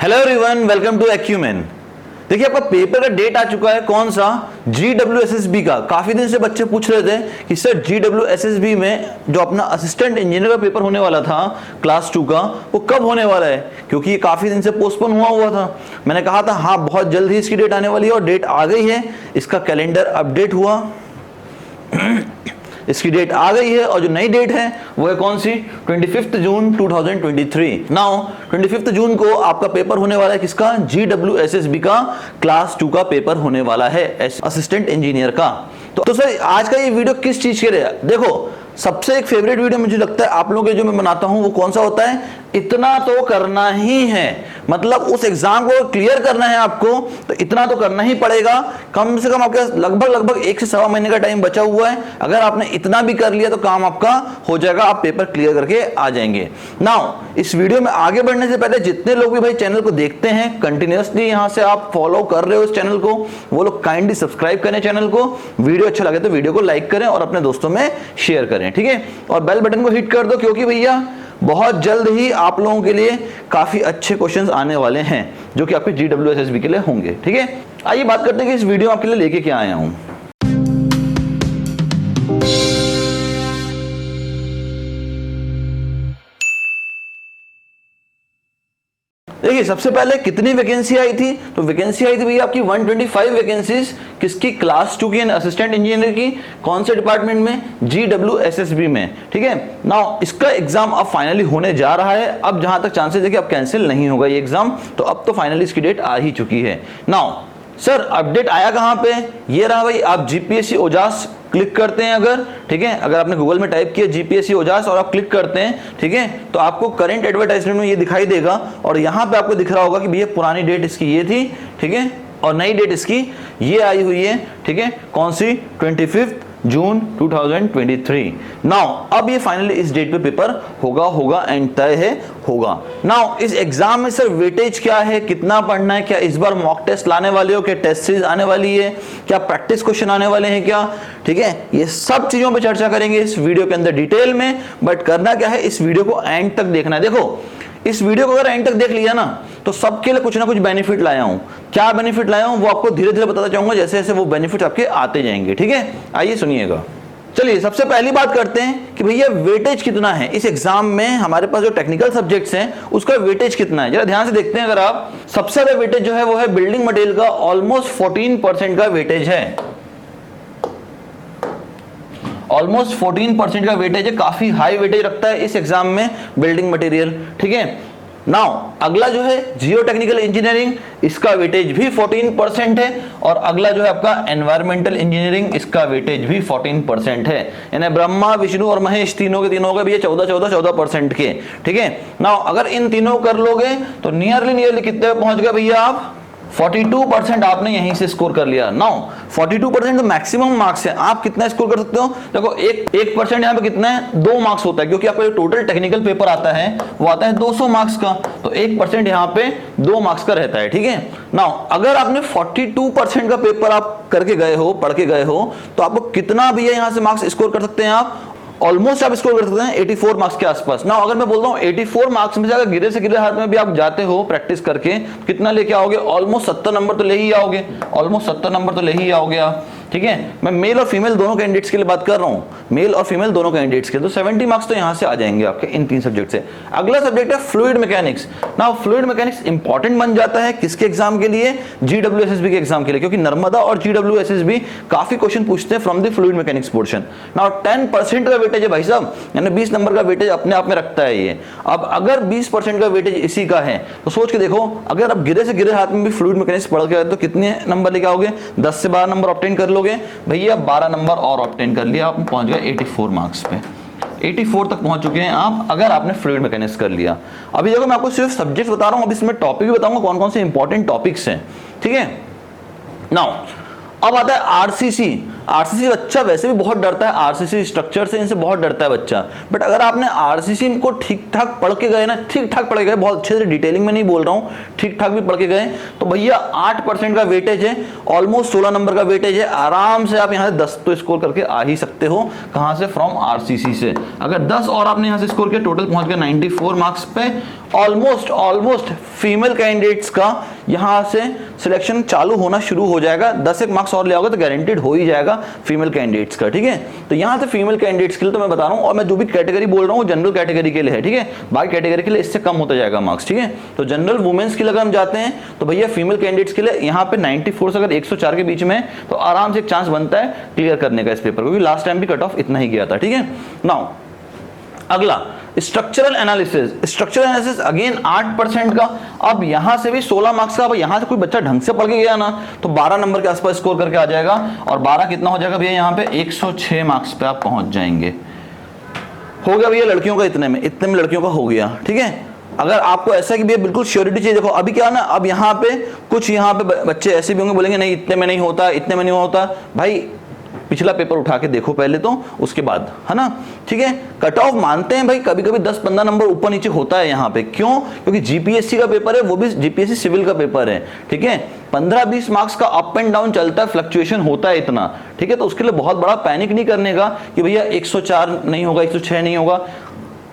Hello everyone, welcome to Acumen. देखिए आपका paper का डेट आ चुका है, कौन सा? GWSSB का। काफी दिन से बच्चे पूछ रहे थे कि सर GWSSB में जो अपना असिस्टेंट इंजीनियर का पेपर होने वाला था क्लास 2 का, वो कब होने वाला है, क्योंकि ये काफी दिन से पोस्टपोन हुआ था। मैंने कहा था हाँ बहुत जल्द ही इसकी डेट आने वाली है और डेट आ गई है। इसका कैलेंडर अपडेट हुआ, इसकी डेट आ गई है और जो नई डेट है वो है कौन सी? 25 जून 2023। नाउ 25 जून को आपका पेपर होने वाला है, किसका? GWSSB का क्लास 2 का पेपर होने वाला है, असिस्टेंट इंजीनियर का। तो सर आज का ये वीडियो किस चीज के लिए? देखो सबसे एक फेवरेट वीडियो मुझे लगता है आप लोगों के जो मैं बनाता हूं वो कौन सा होता है? इतना तो करना ही है, मतलब उस एग्जाम को क्लियर करना है आपको तो इतना तो करना ही पड़ेगा। कम से कम आपके लगभग 1 से सवा महीने का टाइम बचा हुआ है। अगर आपने इतना भी कर लिया तो काम आपका हो जाएगा, आप पेपर क्लियर करके आ जाएंगे। नाउ इस वीडियो में आगे बढ़ने से पहले जितने लोग भी भाई चैनल को देखते हैं कंटिन्यूअसली, यहां से आप फॉलो कर रहे हो इस चैनल को, वो लोग काइंडली सब्सक्राइब करें चैनल को। वीडियो अच्छा लगे तो वीडियो को लाइक करें और अपने दोस्तों में शेयर करें, ठीक है? और बेल बटन को हिट कर दो, क्योंकि भैया बहुत जल्द ही आप लोगों के लिए काफी अच्छे क्वेश्चंस आने वाले हैं जो कि आपके GWSSB के लिए होंगे, ठीक है? आइए बात करते हैं कि इस वीडियो में आपके लिए लेके क्या आया हूं। देखिए सबसे पहले कितनी वैकेंसी आई थी? तो वैकेंसी आई थी भैया आपकी 125 वैकेंसीज। किसकी? क्लास 2 की असिस्टेंट इंजीनियर की। कौन से डिपार्टमेंट में? GWSSB में, ठीक है? नाउ इसका एग्जाम अब फाइनली होने जा रहा है। अब जहां तक चांसेस है कि अब कैंसिल नहीं होगा ये एग्जाम, तो अब तो फाइनली इसकी डेट आ ही चुकी है। नाउ सर अपडेट आया कहां पे? ये रहा भाई, आप GPSC ओजास क्लिक करते हैं अगर, ठीक है, अगर आपने गूगल में टाइप किया GPSC ओजास और आप क्लिक करते हैं, ठीक है, तो आपको करंट एडवर्टाइजमेंट में ये दिखाई देगा और यहां पे आपको दिख रहा होगा कि भैया पुरानी डेट इसकी ये थी, ठीक है, और नई डेट इसकी ये आई हुई है, ठीक है, कौन सी? 25 जून 2023। नाउ अब ये फाइनली इस डेट पे पेपर होगा एंड तय है होगा। नाउ इस एग्जाम में सर वेटेज क्या है, कितना पढ़ना है, क्या इस बार मॉक टेस्ट लाने वाले हो, क्या टेस्ट सीरीज आने वाली है, क्या प्रैक्टिस क्वेश्चन आने वाले हैं क्या, ठीक है? ये सब चीजों पे चर्चा करेंगे इस वीडियो के अंदर डिटेल में। बट करना क्या है, इस वीडियो को एंड तक देखना है। देखो इस वीडियो को अगर एंड तक देख लिया ना तो सबके लिए कुछ ना कुछ बेनिफिट लाया हूं। क्या बेनिफिट लाया हूं वो आपको धीरे धीरे बताता जाऊंगा, जैसे जैसे वो बेनिफिट आपके आते जाएंगे, ठीक है? आइए सुनिएगा। चलिए सबसे पहली बात करते हैं कि भैया वेटेज कितना है इस एग्जाम में। हमारे पास जो टेक्निकल सब्जेक्ट्स हैं उसका वेटेज कितना है, जरा ध्यान से देखते हैं। अगर आप सबसे ज्यादा वेटेज जो है वो है बिल्डिंग मटेरियल का, ऑलमोस्ट 14% का वेटेज है, ऑलमोस्ट 14% का वेटेज है। काफी हाई वेटेज रखता है इस एग्जाम में बिल्डिंग मटेरियल, ठीक है? नाउ अगला जो है जियो टेक्निकल इंजीनियरिंग, इसका वेटेज भी 14% है। और अगला जो है आपका एनवायरमेंटल इंजीनियरिंग, इसका वेटेज भी 14% है। यानी ब्रह्मा विष्णु और महेश तीनों के भी 14% के, ठीक है? नाउ अगर इन तीनों कर लोगे तो नियरली कितने पहुंच गए भैया आप? 42% आपने यहीं से स्कोर कर लिया। नाउ 42% तो मैक्सिमम मार्क्स है, आप कितना स्कोर कर सकते हो? देखो 1% यहाँ पे कितना है? 2 मार्क्स होता है, क्योंकि आपका जो टोटल टेक्निकल पेपर आता है वो आता है 200 मार्क्स का, तो 1% यहाँ पे 2 मार्क्स का रहता है, ठीक है? नाउ अगर आपने 42% का पेपर आप करके गए हो, पढ़ के गए हो, तो आपको कितना भी है यहाँ से मार्क्स स्कोर कर सकते हैं आप? ऑलमोस्ट आप स्कोर कर सकते हैं 84 मार्क्स के आसपास। ना अगर मैं बोलता हूं 84 मार्क्स में से अगर गिरे से गिरे हाथ में भी आप जाते हो प्रैक्टिस करके, कितना लेके आओगे? ऑलमोस्ट 70 नंबर तो ले ही आओगे, ऑलमोस्ट 70 नंबर तो ले ही आओगे आप, ठीक है? मैं मेल और फीमेल दोनों कैंडिडेट्स के लिए बात कर रहा हूं, मेल और फीमेल दोनों कैंडिडेट्स के, तो 70 मार्क्स तो यहां से आ जाएंगे आपके इन 3 सब्जेक्ट से। अगला सब्जेक्ट है fluid mechanics. Now fluid mechanics important बन जाता है किसके एग्जाम के लिए? GWSSB के एग्जाम के लिए, क्योंकि नर्मदा और GWSSB काफी क्वेश्चन पूछते हैं from the fluid mechanics portion. Now 10% का वेटेज है भाई साहब, यानी 20 नंबर का वेटेज अपने आप में रखता है ये। अब अगर 20% का वेटेज इसी का है तो सोच के देखो, अगर आप गिरे से गिरे हाथ में भी फ्लूइड मैकेनिक्स पढ़ के आए तो कितने नंबर लेके आओगे? 10 से 12 नंबर ऑब्टेन कर लोगे भैया। 12 नंबर और ऑब्टेन कर लिया, आप पहुंच गए 84 मार्क्स पे। 84 तक पहुंच चुके हैं आप अगर आपने फ्लूइड मैकेनिक्स कर लिया। अभी देखो मैं आपको सिर्फ सब्जेक्ट बता रहा हूं, अब इसमें टॉपिक भी बताऊंगा कौन कौन से इंपॉर्टेंट टॉपिक्स हैं, ठीक है? नाउ अब आता है आरसीसी। आरसीसी बच्चा वैसे भी बहुत डरता है, आरसीसी स्ट्रक्चर से इनसे बहुत डरता है बच्चा। बट अगर आपने आरसीसी को ठीक ठाक पढ़ के गए ना, ठीक ठाक पढ़ के गए, बहुत अच्छे से डिटेलिंग में नहीं बोल रहा हूं, ठीक ठाक भी पढ़ के गए, तो भैया 8% का वेटेज है, ऑलमोस्ट 16 नंबर का वेटेज है। आराम से आप यहाँ से 10 तो स्कोर करके आ ही सकते हो। कहां से? फ्रॉम आरसीसी से। अगर 10 और आपने यहाँ से स्कोर किया, टोटल पहुंच गया 94 मार्क्स पे। ऑलमोस्ट फीमेल कैंडिडेट्स का यहां से सिलेक्शन चालू होना शुरू हो जाएगा। 10 मार्क्स और ले आओगे तो गारंटीड हो ही जाएगा फीमेल कैंडिडेट्स का, ठीक है। तो यहां से फीमेल कैंडिडेट्स के लिए तो मैं बता रहा हूं, और मैं जो भी कैटेगरी बोल रहा हूं जनरल कैटेगरी के लिए है, ठीक है। बाकी कैटेगरी के लिए इससे कम होता जाएगा मार्क्स, ठीक है। तो जनरल वुमेन्स के लिए अगर हम जाते हैं तो भैया फीमेल कैंडिडेट्स के लिए यहाँ पे 94 से अगर 104 के बीच में है तो आराम से एक चांस बनता है क्लियर करने का इस पेपर को, क्योंकि लास्ट टाइम भी कट ऑफ इतना ही गया था, ठीक है। नाउ अगला स्ट्रक्चरल एनालिसिस अगेन 8% का। अब यहां से भी 16 मार्क्स का। अब यहां से कोई बच्चा ढंग से पढ़ के गया ना तो 12 नंबर के आसपास स्कोर करके आ जाएगा, और 12 कितना हो जाएगा भैया यहाँ पे 106 मार्क्स पे आप पहुंच जाएंगे। हो गया भैया लड़कियों का इतने में लड़कियों का हो गया, ठीक है। अगर आपको ऐसा कि भैया बिल्कुल श्योरिटी चाहिए, देखो अभी क्या ना, अब यहाँ पे कुछ यहाँ पे बच्चे ऐसे भी होंगे बोलेंगे नहीं इतने में नहीं होता, इतने में नहीं होता। भाई पिछला पेपर उठा के देखो पहले तो, उसके बाद, है ना, ठीक है। कट ऑफ मानते हैं भाई कभी कभी 10-15 नंबर ऊपर नीचे होता है यहाँ पे, क्यों? क्योंकि जीपीएससी का पेपर है, वो भी जीपीएससी सिविल का पेपर है, ठीक है। 15-20 मार्क्स का अप एंड डाउन चलता है, फ्लक्चुएशन होता है इतना, ठीक है। तो उसके लिए बहुत बड़ा पैनिक नहीं करने का कि भैया 104 नहीं होगा, 106 नहीं होगा,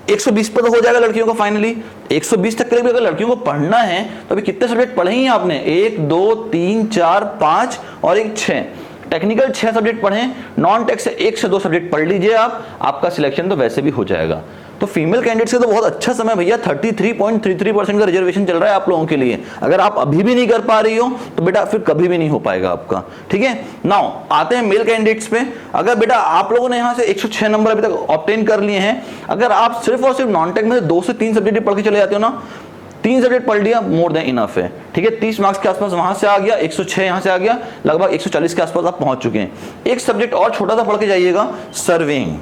120 पर तो हो जाएगा लड़कियों का फाइनली। 120 तक के लिए भी अगर लड़कियों को पढ़ना है तो अभी कितने सब्जेक्ट पढ़े ही आपने? 1 2 3 4 5 और 1 6। टेक्निकल 6 सब्जेक्ट पढ़े, नॉन टेक से 1 से 2 सब्जेक्ट पढ़ लीजिए आपका सिलेक्शन तो वैसे भी हो जाएगा। तो फीमेल कैंडिडेट्स का तो बहुत अच्छा समय भैया, 33.33% का रिजर्वेशन चल रहा है आप लोगों के लिए। अगर आप अभी भी नहीं कर पा रही हो तो बेटा फिर कभी भी नहीं हो पाएगा आपका, ठीक है। नाउ आते हैं मेल कैंडिडेट्स पे। अगर बेटा आप लोगों ने यहाँ से 106 नंबर अभी तक ऑब्टेन कर लिए हैं, अगर आप सिर्फ और सिर्फ नॉन टेक में 2 से 3 सब्जेक्ट पढ़ के चले जाते हो ना, 3 सब्जेक्ट पढ़ लिया मोर देन इनफ है, ठीक है। 30 मार्क्स के आसपास वहां से आ गया, 106 यहां से आ गया, लगभग 140 के आसपास आप पहुंच चुके हैं। एक सब्जेक्ट और छोटा सा पढ़ के जाइएगा, सर्वेइंग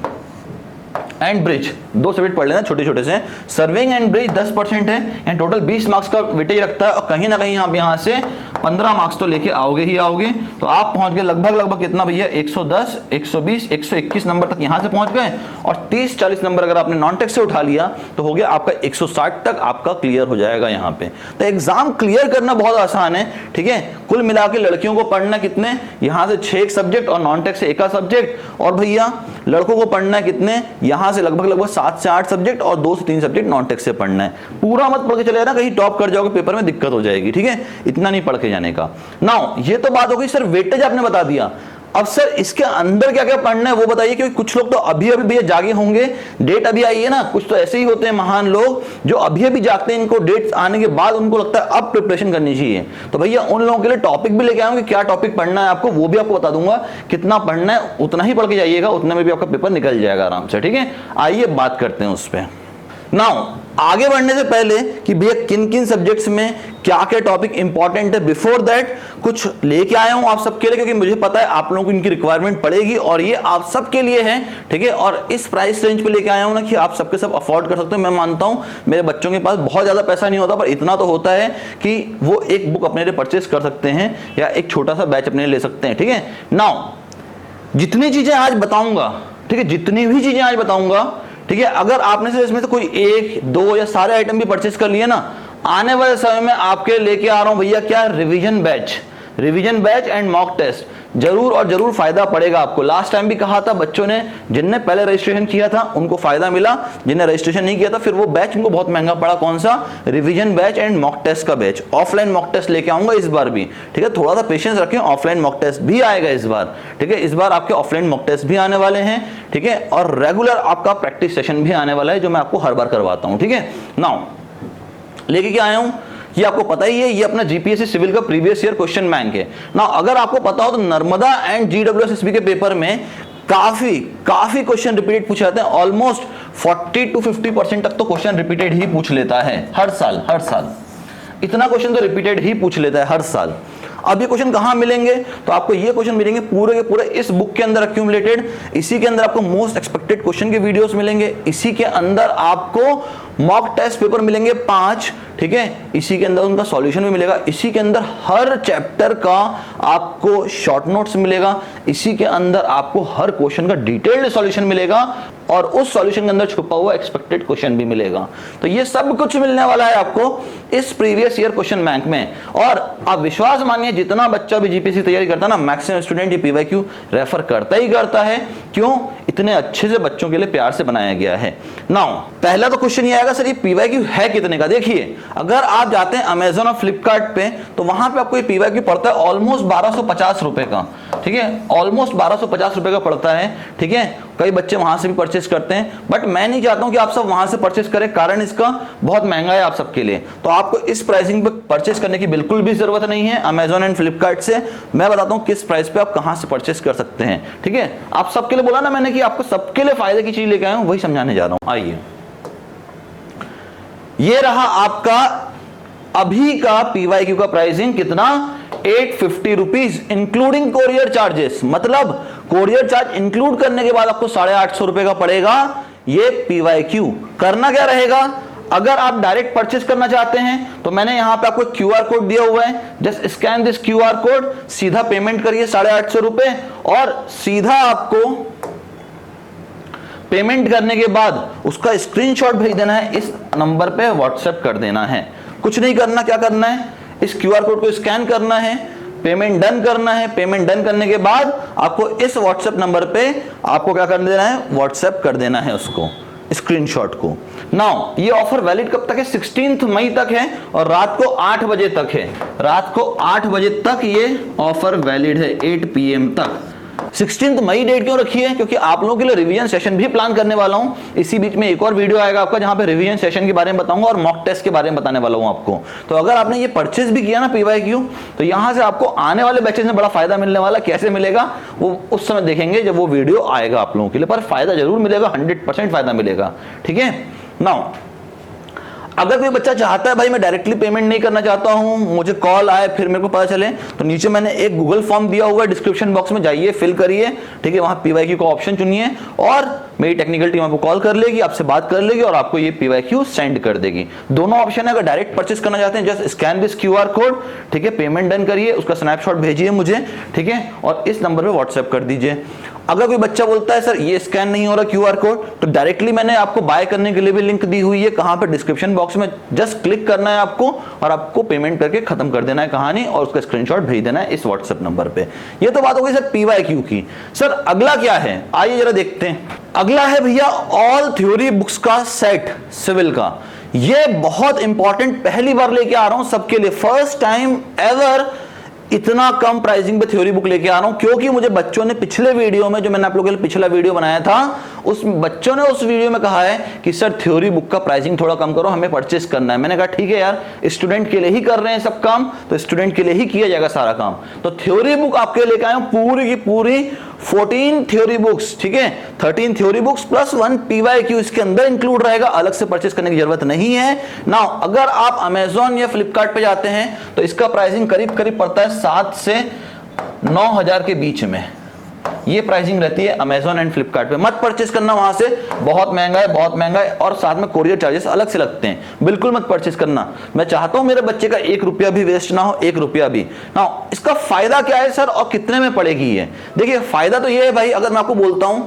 एंड ब्रिज। 2 सब्जेक्ट पढ़ लेना छोटे छोटे से। सर्वेइंग एंड ब्रिज 10% है एंड टोटल 20 मार्क्स का वेटेज रखता है, और कहीं ना कहीं आप यहाँ से 15 मार्क्स तो लेके आओगे ही आओगे। तो आप पहुंच गए लगभग कितना भैया, 110 120 121 नंबर तक यहाँ से पहुंच गए, और 30-40 नंबर अगर आपने नॉन टेक से उठा लिया तो हो गया आपका 160 तक आपका क्लियर हो जाएगा यहाँ पे। तो एग्जाम क्लियर करना बहुत आसान है, ठीक है। कुल मिला के लड़कियों को पढ़ना कितने, यहाँ से 6 सब्जेक्ट और नॉन टेक से 1 सब्जेक्ट, और भैया लड़कों को पढ़ना कितने, यहाँ से लगभग 7 से 8 सब्जेक्ट और 2 से 3 सब्जेक्ट नॉन टेक से पढ़ना है। पूरा मत पढ़ के चले जाना, कहीं टॉप कर जाओगे पेपर में दिक्कत हो जाएगी, ठीक है। इतना नहीं पढ़ के जाने का। नाउ ये तो बात हो गई सर वेटेज आपने बता दिया। अब सर इसके अंदर क्या क्या पढ़ना है वो बताइए, क्योंकि कुछ लोग तो अभी भैया जागे होंगे, डेट अभी आई है ना। कुछ तो ऐसे ही होते हैं महान लोग जो अभी जागते हैं, इनको डेट आने के बाद उनको लगता है अब प्रिपरेशन करनी चाहिए। तो भैया उन लोगों के लिए टॉपिक भी लेके आऊंगे, क्या टॉपिक पढ़ना है आपको वो भी आपको बता दूंगा। कितना पढ़ना है उतना ही पढ़ के जाइएगा, उतने में भी आपका पेपर निकल जाएगा आराम से, ठीक है। आइए बात करते हैं उस पर। नाउ आगे बढ़ने से पहले कि भैया किन किन सब्जेक्ट्स में क्या क्या टॉपिक इंपॉर्टेंट है, बिफोर दैट कुछ लेके आया हूं आप सबके लिए, क्योंकि मुझे पता है आप लोगों को इनकी रिक्वायरमेंट पड़ेगी और ये आप सबके लिए है, ठीक है। और इस प्राइस रेंज पे लेके आया हूं ना कि आप सबके सब अफोर्ड कर सकते हो। मैं मानता हूं मेरे बच्चों के पास बहुत ज्यादा पैसा नहीं होता, पर इतना तो होता है कि वो एक बुक अपने लिए परचेस कर सकते हैं या एक छोटा सा बैच अपने लिए ले सकते हैं, ठीक है। नाउ जितनी चीजें आज बताऊंगा, ठीक है, जितनी भी चीजें आज बताऊंगा, ठीक है, अगर आपने से इसमें से कोई 1 2 या सारे आइटम भी परचेस कर लिए ना, आने वाले समय में आपके लेके आ रहा हूं भैया क्या, revision batch and mock test. जरूर और जरूर फायदा पड़ेगा आपको। लास्ट टाइम भी कहा था, बच्चों ने जिनने पहले रजिस्ट्रेशन किया था उनको फायदा मिला, जिनने रजिस्ट्रेशन नहीं किया था फिर वो बैच उनको बहुत महंगा पड़ा। कौन सा? Revision batch and mock test का बैच। ऑफलाइन मॉक टेस्ट लेके आऊंगा इस बार भी, ठीक है। थोड़ा सा पेशेंस रखें, ऑफलाइन मॉक टेस्ट भी आएगा इस बार, ठीक है। इस बार आपके ऑफलाइन मॉक टेस्ट भी आने वाले हैं, ठीक है, और रेगुलर आपका प्रैक्टिस सेशन भी आने वाला है जो मैं आपको हर बार करवाता हूं, ठीक है। नाउ लेके क्या आया हूं, ये आपको पता ही है, ये अपना जीपीएससी सिविल का प्रीवियस ईयर क्वेश्चन बैंक है ना। अगर आपको पता हो तो नर्मदा एंड जीडब्ल्यूएसएसबी के पेपर में काफी क्वेश्चन रिपीटेड पूछे जाते हैं। ऑलमोस्ट 40 to 50% तक तो क्वेश्चन रिपीटेड ही पूछ लेता है हर साल इतना क्वेश्चन तो रिपीटेड ही पूछ लेता है हर साल। अब ये क्वेश्चन कहां मिलेंगे, तो आपको ये क्वेश्चन मिलेंगे पूरे के पूरे इस बुक के अंदर अक्यूमुलेटेड। इसी के अंदर आपको मोस्ट एक्सपेक्टेड क्वेश्चन के वीडियोस मिलेंगे, इसी के अंदर आपको मॉक टेस्ट पेपर मिलेंगे 5, ठीक है। इसी के अंदर उनका सॉल्यूशन भी मिलेगा, इसी के अंदर हर चैप्टर का आपको शॉर्ट नोट्स मिलेगा, इसी के अंदर आपको हर क्वेश्चन का डिटेल्ड सॉल्यूशन मिलेगा। और उस सॉल्यूशन के अंदर छुपा हुआ एक्सपेक्टेड क्वेश्चन भी मिलेगा। तो ये सब कुछ मिलने वाला है आपको इस प्रीवियस ईयर क्वेश्चन बैंक में। और आप विश्वास मानिए जितना बच्चा भी जीपीएससी तैयारी करता है ना, मैक्सिमम स्टूडेंट ये पीवाईक्यू रेफर करता ही करता है। क्यों? इतने अच्छे से बच्चों के लिए प्यार से बनाया गया है। नाउ पहला तो क्वेश्चन ये आएगा, सर ये पीवाईक्यू है कितने का? देखिए अगर आप जाते हैं अमेजन और फ्लिपकार्ट पे तो वहां पे आपको ये पीवाईक्यू पड़ता है ऑलमोस्ट 1250 रुपए का, ठीक है, ऑलमोस्ट 1250 रुपए का पड़ता है, ठीक है। कई बच्चे वहां से भी परचेस करते हैं, बट मैं नहीं चाहता हूं कि आप सब वहां से परचेस करें, कारण इसका बहुत महंगा है आप सबके लिए। तो आपको इस प्राइसिंग पे परचेस करने की बिल्कुल भी जरूरत नहीं है अमेजन एंड फ्लिपकार्ट से। मैं बताता हूं किस प्राइस पे आप कहां से परचेस कर सकते हैं, ठीक है। आप सबके लिए बोला ना मैंने कि आपको सबके लिए फायदे की चीज लेके आया हूं, वही समझाने जा रहा हूं। आइए, ये रहा आपका अभी का पीवाईक्यू का प्राइसिंग, कितना? 850 रुपीज इंक्लूडिंग कोरियर चार्जेस। मतलब कोरियर चार्ज इंक्लूड करने के बाद आपको 850 रुपए का पड़ेगा ये पीवाईक्यू। करना क्या रहेगा? अगर आप डायरेक्ट परचेस करना चाहते हैं तो मैंने यहां पे आपको क्यूआर कोड दिया हुआ है, just scan this QR code, सीधा पेमेंट करिए 850 रुपए, और सीधा आपको पेमेंट करने के बाद उसका स्क्रीनशॉट भेज देना है, इस नंबर पे व्हाट्सएप कर देना है। कुछ नहीं करना, क्या करना है? इस क्यूआर कोड को स्कैन करना है, पेमेंट डन करना है। पेमेंट डन करने के बाद आपको इस व्हाट्सएप नंबर पे आपको क्या कर देना है? व्हाट्सएप कर देना है उसको, स्क्रीनशॉट को। नाउ ये ऑफर वैलिड कब तक है? 16 मई तक है और रात को 8 बजे तक है। रात को 8 बजे तक ये ऑफर वैलिड है, 8 PM तक। 16 मई डेट क्यों रखी है? क्योंकि आप लोगों के लिए रिवीजन सेशन भी प्लान करने वाला हूं। इसी बीच में एक और वीडियो आएगा आपका जहां पे रिवीजन सेशन के बारे में बताऊंगा और मॉक टेस्ट के बारे में बताने वाला हूं आपको। तो अगर आपने ये परचेज भी किया ना पीवाईक्यू, तो यहां से आपको आने वाले बैचेज में बड़ा फायदा मिलने वाला। कैसे मिलेगा वो उस समय देखेंगे जब वो वीडियो आएगा आप लोगों के लिए, पर फायदा जरूर मिलेगा, 100% फायदा मिलेगा, ठीक है। नाउ अगर कोई बच्चा चाहता है भाई मैं डायरेक्टली पेमेंट नहीं करना चाहता हूं, मुझे कॉल आए फिर मेरे को पता चले, तो नीचे मैंने एक गूगल फॉर्म दिया हुआ है, डिस्क्रिप्शन बॉक्स में जाइए, फिल करिए, ठीक है। वहां पीवाईक्यू का ऑप्शन चुनिए और मेरी टेक्निकल टीम आपको कॉल कर लेगी, आपसे बात कर लेगी और आपको ये पीवाईक्यू सेंड कर देगी। दोनों ऑप्शन है। अगर डायरेक्ट परचेस करना चाहते हैं just scan this QR code, ठीक है, पेमेंट डन करिए, उसका स्नैपशॉट भेजिए मुझे, ठीक है, और इस नंबर पे व्हाट्सएप कर दीजिए। अगर कोई बच्चा बोलता है सर ये स्कैन नहीं हो रहा क्यूआर कोड, तो डायरेक्टली मैंने आपको बाय करने के लिए भी लिंक दी हुई है, कहां पे? डिस्क्रिप्शन बॉक्स में। जस्ट क्लिक करना है आपको और आपको पेमेंट करके खत्म कर देना है कहानी और उसका स्क्रीनशॉट भेज देना है इस व्हाट्सएप नंबर पे। ये तो बात हो गई सर पीवाईक्यू की। सर अगला क्या है, आइए जरा देखते हैं। अगला है भैया ऑल थ्योरी बुक्स का सेट सिविल का। ये बहुत इंपॉर्टेंट, पहली बार लेके आ रहा हूं सबके लिए, फर्स्ट टाइम एवर इतना कम प्राइसिंग पे थ्योरी बुक लेके आ रहा हूं, क्योंकि मुझे बच्चों ने पिछले वीडियो में, जो मैंने आप लोगों के लिए पिछला वीडियो बनाया था, उस बच्चों ने उस वीडियो में कहा है कि सर थ्योरी बुक का प्राइसिंग थोड़ा कम करो, हमें परचेस करना है। मैंने कहा ठीक है यार, स्टूडेंट के लिए ही कर रहे हैं सब काम, तो स्टूडेंट के लिए ही किया जाएगा सारा काम। तो थ्योरी बुक आपके लेके आए हूं, पूरी की पूरी 14 थ्योरी बुक्स, ठीक है, 13 थ्योरी बुक्स प्लस 1 पीवाईक्यू इसके अंदर इंक्लूड रहेगा, अलग से परचेस करने की जरूरत नहीं है। नाउ अगर आप अमेजॉन या फ्लिपकार्ट पे जाते हैं तो इसका प्राइसिंग करीब करीब पड़ता है 7 से 9,000 के बीच में। ये प्राइसिंग रहती है अमेजॉन एंड फ्लिपकार्ट पे, मत परचेस करना वहां से, बहुत महंगा है, बहुत महंगा है, और साथ में कोरियर चार्जेस अलग से लगते हैं, बिल्कुल मत परचेस करना। मैं चाहता हूं मेरे बच्चे का 1 रुपया भी वेस्ट ना हो, 1 रुपया भी ना हो। इसका फायदा क्या है सर और कितने में पड़ेगी ये? देखिए फायदा तो ये है भाई, अगर मैं आपको बोलता हूं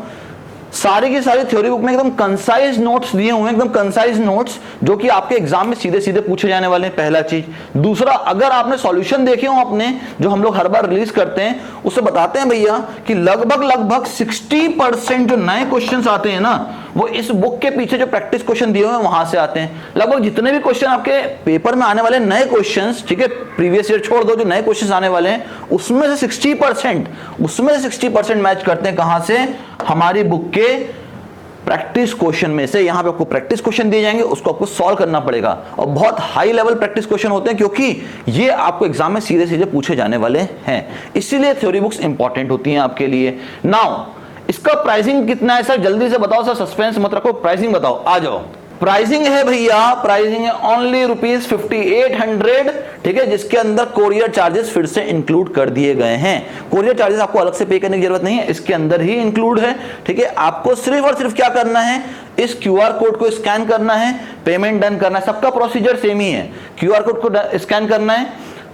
सारी की सारी थ्योरी बुक में एकदम कंसाइज नोट्स दिए हुए हैं, एकदम कंसाइज नोट्स जो कि आपके एग्जाम में सीधे सीधे पूछे जाने वाले हैं, पहला चीज। दूसरा, अगर आपने सॉल्यूशन देखे हो अपने, जो हम लोग हर बार रिलीज करते हैं, उससे बताते हैं भैया कि लगभग 60% जो नए क्वेश्चंस आते हैं ना, वो इस बुक के पीछे जो प्रैक्टिस क्वेश्चन दिए हुए हैं वहां से आते हैं। लगभग जितने भी क्वेश्चन आपके पेपर में आने वाले नए क्वेश्चंस, ठीक है, प्रीवियस ईयर छोड़ दो, जो नए क्वेश्चंस आने वाले हैं उसमें से 60% मैच करते हैं कहां से? हमारी बुक के प्रैक्टिस क्वेश्चन में से। यहां पे आपको प्रैक्टिस क्वेश्चन दिए जाएंगे, उसको आपको सॉल्व करना पड़ेगा, और बहुत हाई लेवल प्रैक्टिस क्वेश्चन होते हैं क्योंकि ये आपको एग्जाम में सीधे सीधे पूछे जाने वाले हैं, इसीलिए थ्योरी बुक्स इंपॉर्टेंट होती हैं आपके लिए। नाउ इसका प्राइसिंग कितना है सर? जल्दी से बताओ सर, सस्पेंस मत रखो, प्राइसिंग बताओ, आ जाओ। प्राइसिंग है भैया, प्राइसिंग है ओनली ₹5800, ठीक है, जिसके अंदर कोरियर चार्जेस फिर से इंक्लूड कर दिए गए हैं। कोरियर चार्जेस आपको अलग से पे करने की जरूरत नहीं है, इसके अंदर ही इंक्लूड है, ठीक है। आपको सिर्फ और सिर्फ क्या करना है? इस क्यूआर कोड को स्कैन करना है, पेमेंट डन करना है, सबका प्रोसीजर सेम ही है। क्यूआर कोड को स्कैन करना है,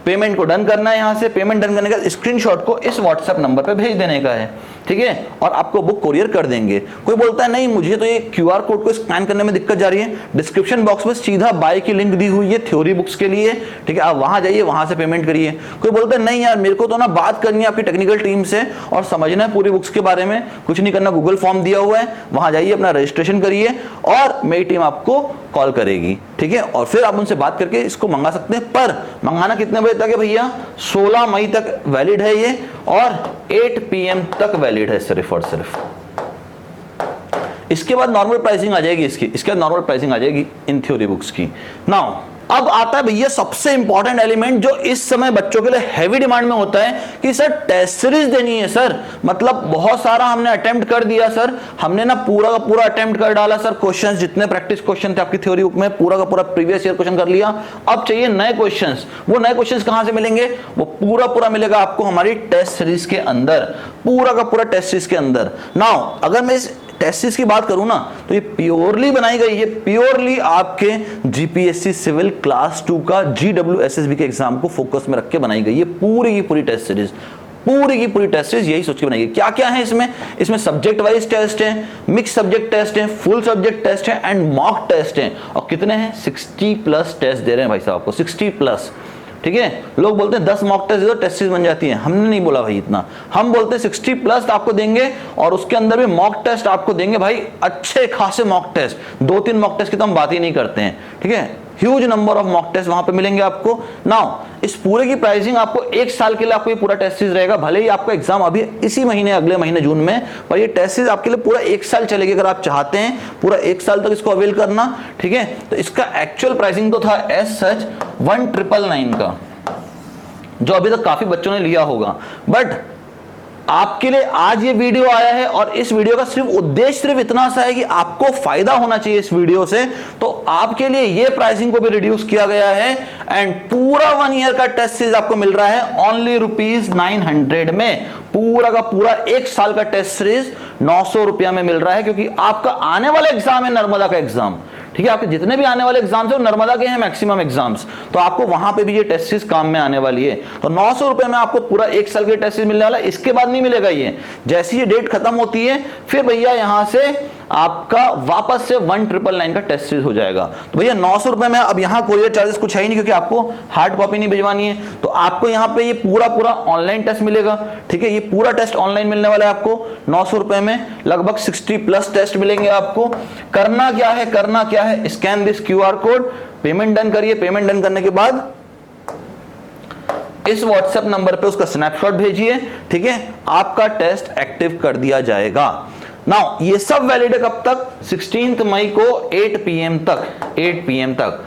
पेमेंट को डन करना है, यहां से पेमेंट डन करने का स्क्रीनशॉट को इस व्हाट्सएप नंबर पे भेज देने का है, ठीक है, और आपको बुक कुरियर कर देंगे। कोई बोलता है नहीं मुझे तो ये क्यूआर कोड को स्कैन करने में दिक्कत जा रही है, डिस्क्रिप्शन बॉक्स में सीधा बाय की लिंक दी हुई है थ्योरी बुक्स के लिए, ठीक है, आप वहां जाइए, वहां से पेमेंट करिए। कोई बोलता है नहीं यार मेरे को तो ना बात करनी है आपकी टेक्निकल टीम से और समझना है पूरी बुक्स के बारे में, कुछ नहीं करना, गूगल फॉर्म दिया हुआ है, वहां जाइए, अपना रजिस्ट्रेशन करिए और मेरी टीम आपको कॉल करेगी, ठीक है, और फिर आप उनसे बात करके इसको मंगा सकते हैं। पर मंगाना कितने बजे तक है भैया? 16 मई तक वैलिड है ये और 8 PM तक वैलिड है सिर्फ और सिर्फ। इसके बाद नॉर्मल प्राइसिंग आ जाएगी इसके बाद नॉर्मल प्राइसिंग आ जाएगी इन थ्योरी बुक्स की। नाउ अब आता है भैया सबसे इंपॉर्टेंट एलिमेंट जो इस समय बच्चों के लिए हैवी डिमांड में होता है कि सर टेस्ट सीरीज देनी है सर, मतलब बहुत सारा हमने अटेम्प्ट कर दिया सर, हमने ना पूरा का पूरा अटेम्प्ट कर डाला सर, क्वेश्चंस जितने प्रैक्टिस क्वेश्चन थे आपकी थ्योरी बुक में पूरा का पूरा प्रीवियस ईयर क्वेश्चन कर लिया, अब चाहिए नए क्वेश्चंस। वो नए क्वेश्चंस कहां से मिलेंगे? वो पूरा मिलेगा आपको हमारी टेस्ट सीरीज के अंदर, पूरा का पूरा टेस्ट सीरीज के अंदर। नाउ अगर मैं इस टेस्ट सीरीज की बात करूं ना तो ये प्योरली बनाई गई है, प्योरली आपके जीपीएससी सिविल क्लास 2 का GWSSB के एग्जाम को फोकस में रख के बनाई गई है पूरी की पूरी टेस्ट सीरीज, पूरी की पूरी टेस्ट सीरीज यही सोच के बनाई गई। क्या क्या है इसमें सब्जेक्ट वाइज टेस्ट है, मिक्स सब्जेक्ट टेस्ट है, फुल सब्जेक्ट टेस्ट है एंड मॉक टेस्ट है। और कितने हैं? 60+ टेस्ट दे रहे हैं भाई साहब आपको, 60+, ठीक है। लोग बोलते हैं 10 मॉक टेस्ट दे दो टेस्ट सीरीज बन जाती है, हमने नहीं बोला भाई इतना, हम बोलते हैं 60+ आपको देंगे और उसके अंदर भी मॉक टेस्ट आपको देंगे भाई, अच्छे खासे मॉक टेस्ट, 2-3 मॉक टेस्ट की तो हम बात ही नहीं करते हैं, ठीक है, huge number of mock test वहां पे मिलेंगे आपको। नाउ इस पूरे की प्राइसिंग आपको 1 साल के लिए आपको ये पूरा टेस्ट सीरीज रहेगा, भले ही आपका एग्जाम अभी इसी महीने अगले महीने जून में, पर ये टेस्ट सीरीज आपके लिए पूरा 1 साल चलेगी अगर आप चाहते हैं पूरा 1 साल तक इसको अवेल करना, ठीक है। तो इसका एक्चुअल प्राइसिंग तो था एज सच 1999 का, जो अभी तक काफी बच्चों ने लिया होगा, बट आपके लिए आज ये वीडियो आया है और इस वीडियो का सिर्फ उद्देश्य सिर्फ इतना सा है कि आपको फायदा होना चाहिए इस वीडियो से, तो आपके लिए ये प्राइसिंग को भी रिड्यूस किया गया है एंड पूरा 1 ईयर का टेस्ट सीरीज आपको मिल रहा है ओनली ₹900 में, पूरा का पूरा 1 साल का टेस्ट सीरीज 900 रुपया में मिल रहा है, क्योंकि आपका आने वाला एग्जाम है नर्मदा का एग्जाम, ठीक है, आपके जितने भी आने वाले एग्जाम्स है वो नर्मदा के हैं मैक्सिमम एग्जाम्स, तो आपको वहां पे भी ये टेस्ट सीरीज काम में आने वाली है। तो 900 रुपए में आपको पूरा 1 साल के टेस्ट सीरीज मिलने वाला है, इसके बाद नहीं मिलेगा ये, जैसी ये डेट खत्म होती है फिर भैया यहां से आपका वापस से 1999 का टेस्ट सीरीज हो जाएगा। तो भैया 900 रुपए में अब यहाँ कोरियर चार्जेस कुछ है ही नहीं, क्योंकि आपको हार्ड कॉपी नहीं भिजवानी है, तो आपको यहाँ पे ये पूरा ऑनलाइन टेस्ट मिलेगा, ठीक है, ये पूरा टेस्ट ऑनलाइन मिलने वाला है आपको 900 रुपए में, लगभग 60+ टेस्ट मिलेंगे आपको। करना क्या है, scan this QR code, payment done करिए, पेमेंट डन करने के बाद इस व्हाट्सएप नंबर पे उसका स्नैपशॉट भेजिए, ठीक है, आपका टेस्ट एक्टिव कर दिया जाएगा। नाउ ये सब वैलिड है कब तक? 16 मई को 8 PM तक।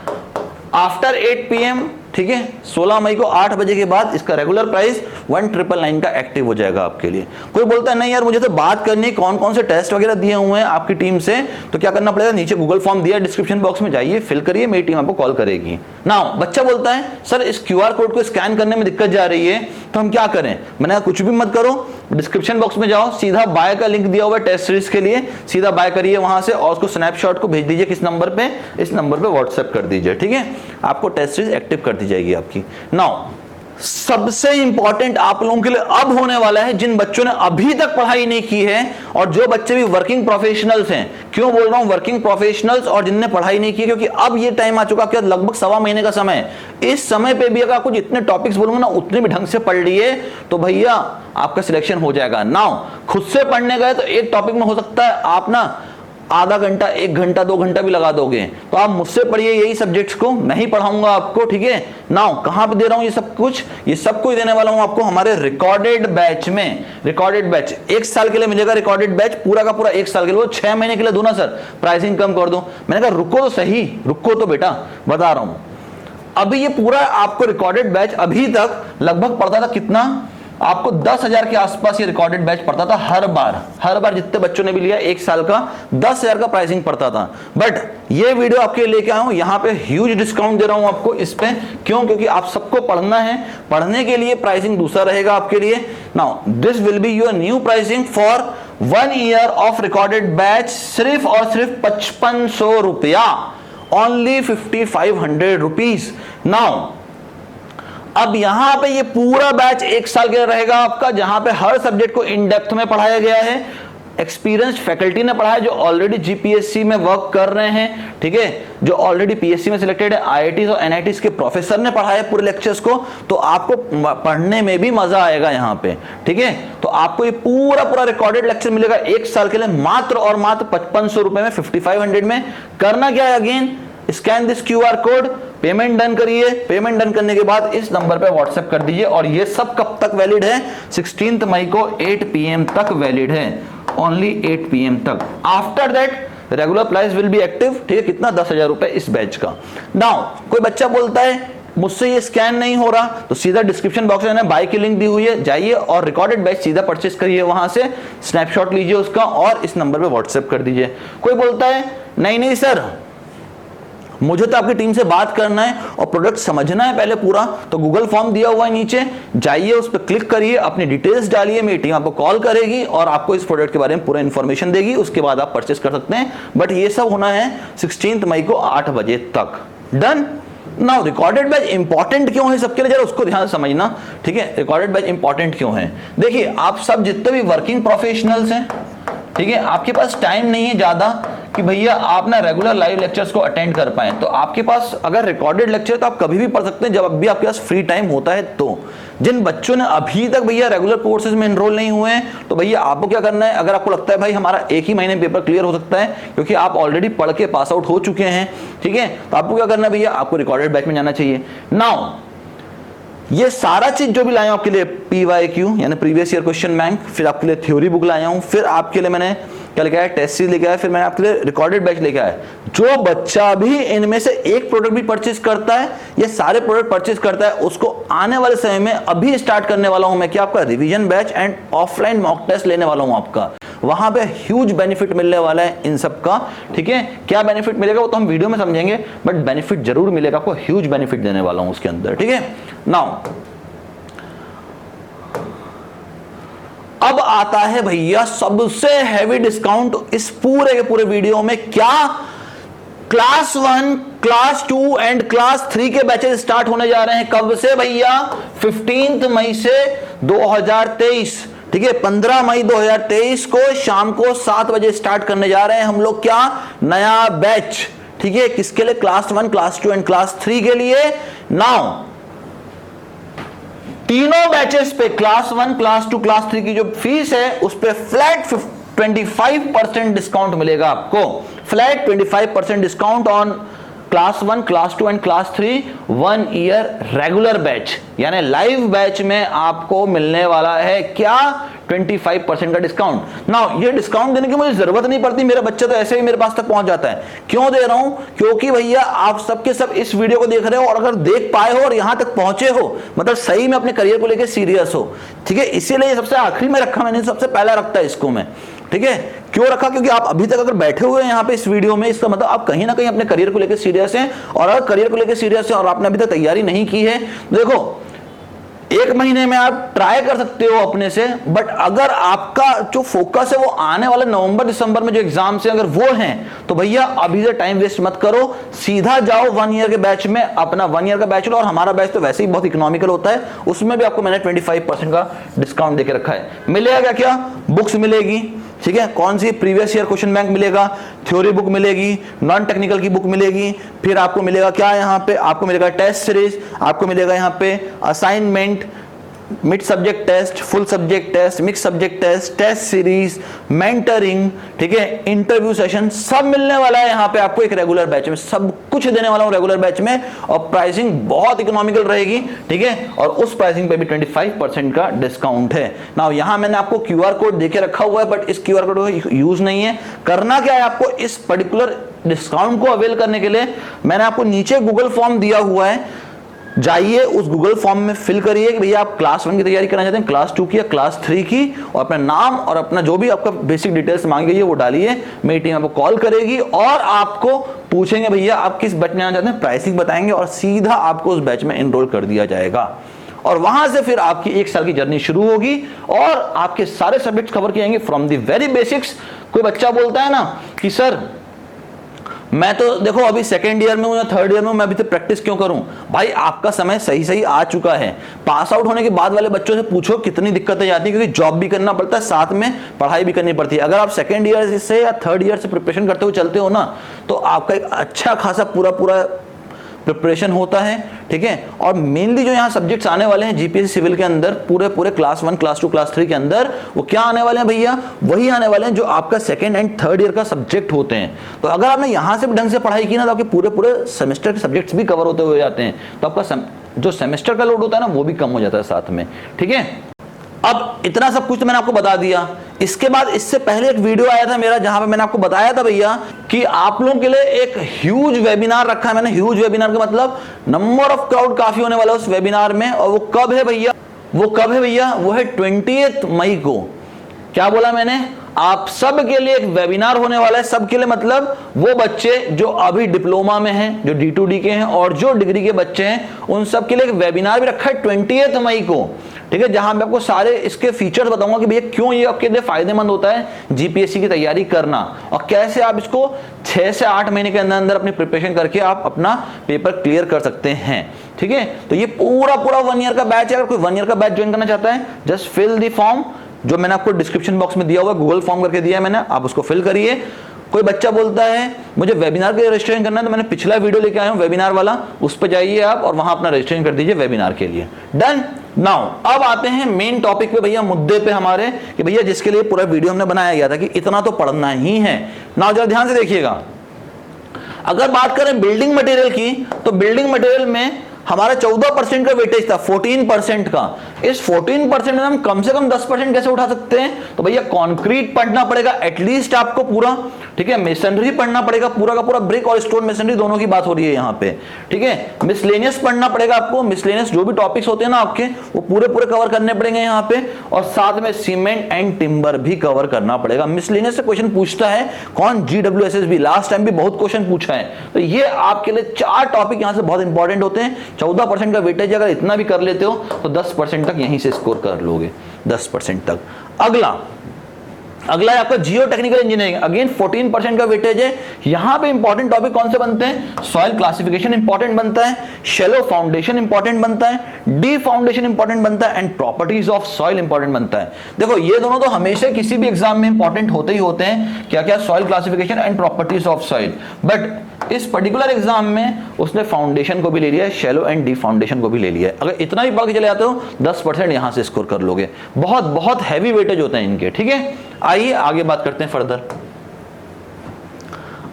आफ्टर 8 PM, ठीक है, 16 मई को 8 बजे के बाद इसका रेगुलर प्राइस 1999 का एक्टिव हो जाएगा आपके लिए। कोई बोलता है नहीं यार मुझे तो बात करनी है कौन कौन से टेस्ट वगैरह दिए हुए हैं आपकी टीम से, तो क्या करना पड़ेगा? नीचे गूगल फॉर्म दिया डिस्क्रिप्शन बॉक्स में, जाइए फिल करिए, मेरी टीम आपको कॉल करेगी। नाउ बच्चा बोलता है सर इस QR कोड को स्कैन करने में दिक्कत जा रही है, तो हम क्या करें? मैंने कहा कुछ भी मत करो, डिस्क्रिप्शन बॉक्स में जाओ, सीधा बाय का लिंक दिया हुआ है टेस्ट सीरीज के लिए, सीधा बाय करिए वहां से और उसको स्नैपशॉट को भेज दीजिए किस नंबर पे? इस नंबर पे व्हाट्सएप कर दीजिए, ठीक है, आपको टेस्ट सीरीज एक्टिव कर दी जाएगी आपकी। नाउ सबसे इंपॉर्टेंट आप लोगों के लिए अब होने वाला है, जिन बच्चों ने अभी तक पढ़ाई नहीं की है और जो बच्चे भी वर्किंग प्रोफेशनल्स हैं। क्यों बोल रहा हूं वर्किंग प्रोफेशनल्स और जिनने पढ़ाई नहीं की? क्योंकि अब ये टाइम आ चुका है, लगभग 1.25 महीने का समय है। इस समय पे भी अगर आपको जितने टॉपिक्स बोलूंगा ना उतने भी ढंग से पढ़ लिए तो भैया आपका सिलेक्शन हो जाएगा। नाउ खुद से पढ़ने गए तो एक टॉपिक में हो सकता है आप ना आधा घंटा, 1 घंटा, 2 घंटा भी लगा दोगे, तो आप मुझसे पढ़िए यही सब्जेक्ट्स को, मैं ही पढ़ाऊंगा आपको, ठीक है। नाउ कहां पे दे रहा हूं ये सब कुछ? ये सब कुछ देने वाला हूं आपको हमारे रिकॉर्डेड बैच में। रिकॉर्डेड बैच 1 साल के लिए मिलेगा, रिकॉर्डेड बैच पूरा का पूरा 1 साल के लिए। वो 6 महीने के लिए दूं ना सर, प्राइसिंग कम कर दो। मैंने कहा रुको तो सही, रुको तो बेटा, बता रहा हूं। अभी ये पूरा आपको रिकॉर्डेड बैच अभी तक लगभग पड़ता था कितना? आपको 10,000 के आसपास ये रिकॉर्डेड बैच पड़ता था हर बार जितने बच्चों ने भी लिया 1 साल का 10,000 का प्राइसिंग पड़ता था। बट ये वीडियो आपके लेके आया हूं, यहां पे ह्यूज डिस्काउंट दे रहा हूं आपको इस पे। क्यों? क्योंकि आप सबको पढ़ना है, पढ़ने के लिए प्राइसिंग दूसरा रहेगा आपके लिए। Now this will be your new pricing for 1 year of recorded batch, सिर्फ और सिर्फ 5500 रुपया, ओनली 5500 रुपीज। नाउ अब यहां पे ये पूरा बैच 1 साल के लिए रहेगा आपका, जहां पे हर सब्जेक्ट को इन डेप्थ में पढ़ाया गया है, एक्सपीरियंस फैकल्टी ने पढ़ाया जो ऑलरेडी जीपीएससी में वर्क कर रहे हैं, ठीक है, जो ऑलरेडी पीएससी में सिलेक्टेड है, आईआईटीज और एनआईटीज के प्रोफेसर ने पढ़ाया पूरे लेक्चर्स को, तो आपको पढ़ने में भी मजा आएगा यहाँ पे, ठीक है। तो आपको ये पूरा रिकॉर्डेड लेक्चर मिलेगा 1 साल के लिए मात्र और मात्र 5500 रुपए में, 5500 में। करना क्या है, again scan this QR code, payment done करिए, पेमेंट डन करने के बाद इस नंबर पे व्हाट्सएप कर दीजिए। और ये सब कब तक वैलिड है, 16 मई को 8 PM तक वैलिड है, ओनली 8 PM तक। After that regular price will be active, ठीक है। कितना, 10,000 रुपए इस बैच का। नाउ कोई बच्चा बोलता है मुझसे ये स्कैन नहीं हो रहा, तो सीधा डिस्क्रिप्शन बॉक्स में बाय की लिंक दी हुई है, जाइए और रिकॉर्डेड बैच सीधा परचेस करिए, वहां से स्नैपशॉट लीजिए उसका और इस नंबर पे व्हाट्सएप कर दीजिए। कोई बोलता है नहीं सर, मुझे तो आपकी टीम से बात करना है और प्रोडक्ट समझना है पहले पूरा, तो गूगल फॉर्म दिया हुआ है नीचे, जाइए उस पर क्लिक करिए, अपनी डिटेल्स डालिए, मेरी टीम आपको कॉल करेगी और आपको इस प्रोडक्ट के बारे में पूरा इंफॉर्मेशन देगी, उसके बाद आप परचेस कर सकते हैं। बट ये सब होना है 16 मई को 8 बजे तक। Done. Now recorded batch important क्यों है सबके लिए, जरा उसको ध्यान से समझना, ठीक है। रिकॉर्डेड बैच इंपॉर्टेंट क्यों है, देखिए आप सब जितने भी वर्किंग प्रोफेशनल्स हैं, ठीक है, आपके पास टाइम नहीं है ज्यादा कि भैया आप ना रेगुलर लाइव लेक्चर्स को अटेंड कर पाए, तो आपके पास अगर रिकॉर्डेड लेक्चर तो आप कभी भी पढ़ सकते हैं जब भी आपके पास फ्री टाइम होता है। तो जिन बच्चों ने अभी तक भैया रेगुलर कोर्सेज में एनरोल नहीं हुए हैं, तो भैया आपको क्या करना है, अगर आपको लगता है भाई हमारा 1 ही महीने में पेपर क्लियर हो सकता है क्योंकि आप ऑलरेडी पढ़ के पास आउट हो चुके हैं, ठीक है, तो आपको क्या करना है भैया, आपको रिकॉर्डेड बैच में जाना चाहिए। नाउ ये सारा चीज जो भी लाया हूं आपके लिए, PYQ यानी प्रीवियस ईयर क्वेश्चन बैंक, फिर आपके लिए थ्योरी बुक लाया हूं, फिर आपके लिए मैंने क्या लेके आया, टेस्ट सीरीज लेके आया, फिर मैंने आपके लिए रिकॉर्डेड बैच लेके आया। जो बच्चा भी इनमें से एक प्रोडक्ट भी परचेज करता है, ये सारे प्रोडक्ट परचेज करता है, उसको आने वाले समय में अभी स्टार्ट करने वाला हूं मैं क्या, आपका revision batch and offline mock test लेने वाला हूं आपका। वहां पे ह्यूज बेनिफिट मिलने वाला है इन सब का, ठीक है। क्या बेनिफिट मिलेगा वो तो हम वीडियो में समझेंगे, बट बेनिफिट जरूर मिलेगा आपको, ह्यूज बेनिफिट देने वाला हूं उसके अंदर, ठीक है। नाउ अब आता है भैया सबसे हैवी डिस्काउंट इस पूरे के पूरे वीडियो में, क्या, क्लास 1, क्लास 2 एंड क्लास 3 के बैचेस स्टार्ट होने जा रहे हैं। कब से भैया, 15 मई से 2023, ठीक है, 15 मई 2023 को शाम को 7 बजे स्टार्ट करने जा रहे हैं हम लोग क्या, नया बैच, ठीक है। किसके लिए, क्लास 1, क्लास 2 एंड क्लास 3 के लिए। नाउ तीनों बैचेस पे क्लास 1, क्लास 2, क्लास 3 की जो फीस है उस पे फ्लैट 25% डिस्काउंट मिलेगा आपको, flat 25% discount on class 1, class 2 and class 3 1 year regular batch, यानी लाइव बैच में आपको मिलने वाला है क्या, 25% का डिस्काउंट। नाउ ये डिस्काउंट देने की मुझे जरूरत नहीं पड़ती, मेरा बच्चा तो ऐसे ही मेरे पास तक पहुंच जाता है। क्यों दे रहा हूं, क्योंकि भैया आप सबके सब इस वीडियो को देख रहे हो और अगर देख पाए हो और यहां तक पहुंचे हो, मतलब सही में अपने करियर को लेकर सीरियस हो, ठीक है, इसीलिए सबसे आखिरी में रखा मैंने, सबसे पहला रखता है इसको मैं, ठीक है। क्यों रखा, क्योंकि आप अभी तक अगर बैठे हुए हैं यहाँ पे इस वीडियो में, इसका मतलब आप कहीं ना कहीं अपने करियर को लेकर सीरियस हैं, और अगर करियर को लेकर सीरियस हैं और आपने अभी तक तैयारी नहीं की है, देखो 1 महीने में आप ट्राई कर सकते हो अपने से, बट अगर आपका जो फोकस है वो आने वाले नवंबर दिसंबर में जो एग्जाम्स हैं अगर वो हैं, तो भैया अभी से टाइम वेस्ट मत करो, सीधा जाओ 1 ईयर के बैच में, अपना 1 ईयर का बैच लो। और हमारा बैच तो वैसे ही बहुत इकोनॉमिकल होता है, उसमें भी आपको मैंने 25% का डिस्काउंट देके रखा है। मिलेगा क्या, बुक्स मिलेगी, ठीक है, कौन सी, प्रीवियस ईयर क्वेश्चन बैंक मिलेगा, थ्योरी बुक मिलेगी, नॉन टेक्निकल की बुक मिलेगी, फिर आपको मिलेगा क्या, यहाँ पे आपको मिलेगा टेस्ट सीरीज, आपको मिलेगा यहाँ पे assignment, mid subject test, full subject test, mix subject test, test series, mentoring, ठीक है, इंटरव्यू सेशन, सब मिलने वाला है यहाँ पे आपको एक रेगुलर बैच में, सब कुछ देने वाला हूँ रेगुलर बैच में, और प्राइसिंग बहुत इकोनॉमिकल रहेगी, ठीक है, और उस प्राइसिंग पे भी 25% का डिस्काउंट है। नाउ यहाँ मैंने आपको QR कोड देके रखा हुआ है, बट इस QR कोड को यूज नहीं है। करना क्या है आपको, इस पर्टिकुलर डिस्काउंट को अवेल करने के लिए मैंने आपको नीचे गूगल फॉर्म दिया हुआ है, जाइए उस गूगल फॉर्म में फिल करिए कि भैया आप क्लास 1 की तैयारी करना चाहते हैं, क्लास 2 की या क्लास 3 की, और अपना नाम और अपना जो भी आपका बेसिक डिटेल्स मांगी गई है वो डालिए, मेरी टीम आपको कॉल करेगी और आपको पूछेंगे भैया आप किस बैच में आना चाहते हैं, प्राइसिंग बताएंगे और सीधा आपको उस बैच में एनरोल कर दिया जाएगा। और वहां से फिर आपकी 1 साल की जर्नी शुरू होगी और आपके सारे सब्जेक्ट्स कवर किए जाएंगे फ्रॉम द वेरी बेसिक्स। कोई बच्चा बोलता है ना कि सर मैं तो देखो अभी सेकेंड ईयर में हूं या थर्ड ईयर में हूं, मैं अभी तो प्रैक्टिस क्यों करूं भाई? आपका समय सही सही आ चुका है। पास आउट होने के बाद वाले बच्चों से पूछो कितनी दिक्कतें जाती है, क्योंकि जॉब भी करना पड़ता है, साथ में पढ़ाई भी करनी पड़ती है। अगर आप सेकेंड ईयर से या थर्ड ईयर से प्रिपरेशन करते हुए चलते हो ना, तो आपका एक अच्छा खासा पूरा प्रिपरेशन होता है, ठीक है। और मेनली जो यहाँ सब्जेक्ट्स आने वाले हैं जीपीएससी सिविल के अंदर, पूरे क्लास 1, क्लास 2, क्लास 3 के अंदर, वो क्या आने वाले हैं भैया? वही आने वाले हैं जो आपका सेकंड एंड थर्ड ईयर का सब्जेक्ट होते हैं। तो अगर आपने यहाँ से भी ढंग से पढ़ाई की ना, तो आपके पूरे सेमेस्टर के सब्जेक्ट्स भी कवर होते हुए जाते हैं, तो आपका जो सेमेस्टर का लोड होता है ना, वो भी कम हो जाता है साथ में, ठीक है। अब इतना सब कुछ तो मैंने आपको बता दिया। इसके बाद इससे पहले एक वीडियो आया था मेरा, जहां पे मैंने आपको बताया था भैया कि आप लोगों के लिए एक ह्यूज वेबिनार रखा है मैंने। ह्यूज वेबिनार का मतलब नंबर ऑफ क्राउड काफी होने वाला है उस वेबिनार में। और वो कब है भैया? वो है 20 मई को। क्या बोला मैंने? आप सब के लिए एक वेबिनार होने वाला है। सब के लिए मतलब वो बच्चे जो अभी डिप्लोमा में हैं, जो D2D के हैं, और जो डिग्री के बच्चे हैं, उन सब के लिए एक वेबिनार भी रखा है 20 मई को, ठीक है। जहां मैं आपको सारे इसके फीचर्स बताऊंगा कि भैया क्यों ये आपके लिए फायदेमंद होता है जीपीएससी की तैयारी करना, और कैसे आप इसको 6 से 8 महीने के अंदर अंदर अपनी प्रिपरेशन करके आप अपना पेपर क्लियर कर सकते हैं, ठीक है। तो ये पूरा 1 ईयर का बैच है। अगर कोई 1 ईयर का बैच ज्वाइन करना चाहता है, जस्ट फिल द फॉर्म, जो मैंने आपको डिस्क्रिप्शन बॉक्स में दिया हुआ है, गूगल फॉर्म करके दिया है मैंने, आप उसको फिल करिए। कोई बच्चा बोलता है मुझे वेबिनार के रजिस्ट्रेशन करना है, तो मैंने पिछला वीडियो लेके आया हूं वेबिनार वाला, उस पर जाइए आप और वहां अपना रजिस्ट्रेशन कर दीजिए वेबिनार के लिए। डन। नाउ अब आते हैं मेन टॉपिक पे भैया, मुद्दे पे हमारे, कि भैया जिसके लिए पूरा वीडियो हमने बनाया गया था कि इतना तो पढ़ना ही है। नाउ जरा ध्यान से देखिएगा, अगर बात करें बिल्डिंग मटेरियल की, तो बिल्डिंग मटेरियल में हमारा 14% का वेटेज था, 14% का। इस 14% में हम कम से कम 10% कैसे उठा सकते हैं? तो भैया कंक्रीट पढ़ना पड़ेगा एटलीस्ट आपको पूरा, ठीक है। मेसनरी पढ़ना पड़ेगा पूरा का पूरा, ब्रिक और स्टोन मेसनरी दोनों की बात हो रही है यहाँ पे, ठीक है। मिसलेनियस पढ़ना पड़ेगा आपको, मिसलेनियस जो भी टॉपिक्स होते हैं ना आपके, वो पूरे कवर करने पड़ेंगे यहाँ पे। और साथ में सीमेंट एंड टिम्बर भी कवर करना पड़ेगा। मिसलेनियस से क्वेश्चन पूछता है कौन? GWSSB। लास्ट टाइम भी बहुत क्वेश्चन पूछा है। तो ये आपके लिए 4 टॉपिक यहाँ से बहुत इंपॉर्टेंट होते हैं। 14% का वेटेज अगर इतना भी कर लेते हो तो 10% तक यहीं से स्कोर कर लोगे, 10% तक। अगला है आपका जियो टेक्निकल इंजीनियरिंग। अगेन 14% का वेटेज है। यहां पे इंपॉर्टेंट टॉपिक कौन से बनते हैं? सॉइल क्लासिफिकेशन इंपॉर्टेंट बनता है, शैलो फाउंडेशन इंपॉर्टेंट बनता है, डी फाउंडेशन इंपॉर्टेंट बनता है, and properties of soil important बनता है। देखो ये दोनों तो हमेशा किसी भी एग्जाम में इंपॉर्टेंट होते ही होते हैं, क्या क्या? Soil classification and properties of soil. But इस पर्टिकुलर एग्जाम में उसने फाउंडेशन को भी ले लिया है, शैलो एंड डी फाउंडेशन को भी ले लिया है। अगर इतना भी पढ़ के चले जाते हो 10% यहां से स्कोर कर लोगे। बहुत हैवी वेटेज होते हैं इनके, ठीक है। आइए आगे बात करते हैं फर्दर।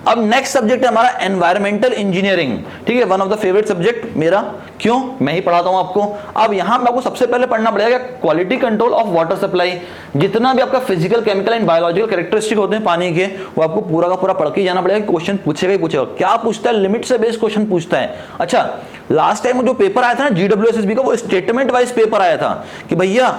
अब नेक्स्ट सब्जेक्ट है हमारा एनवायरमेंटल इंजीनियरिंग, ठीक है। One of the favourite subject मेरा, क्यों? मैं ही पढ़ाता हूं आपको। अब यहां आपको सबसे पहले पढ़ना पड़ेगा quality control of water supply. जितना भी आपका physical, chemical and biological characteristic होते हैं पानी के, वो आपको पूरा का पूरा पढ़ के जाना पड़ेगा। क्वेश्चन पूछेगा ही पूछेगा। क्या पूछता है? लिमिट से बेस्ड क्वेश्चन पूछता है। अच्छा, लास्ट टाइम जो पेपर आया था ना GWSSB का, वो स्टेटमेंट वाइज पेपर आया था कि भैया